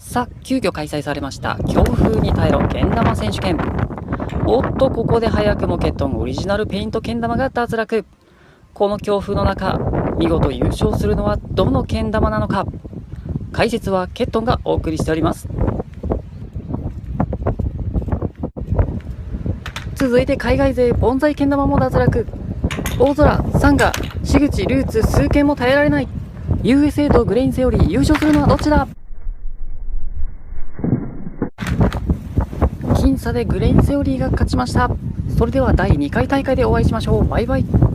さあ、急遽開催されました強風に耐えろけん玉選手権。おっと、ここで早くもケットンオリジナルペイントけん玉が脱落。この強風の中、見事優勝するのはどのけん玉なのか。解説はケットンがお送りしております。続いて海外勢盆栽けん玉も脱落。大空、サンガ、樋口、ルーツ、数件も耐えられない。 USA とグレインセオリー、優勝するのはどっちだ。僅差でグレインセオリーが勝ちました。それでは第2回大会でお会いしましょう。バイバイ。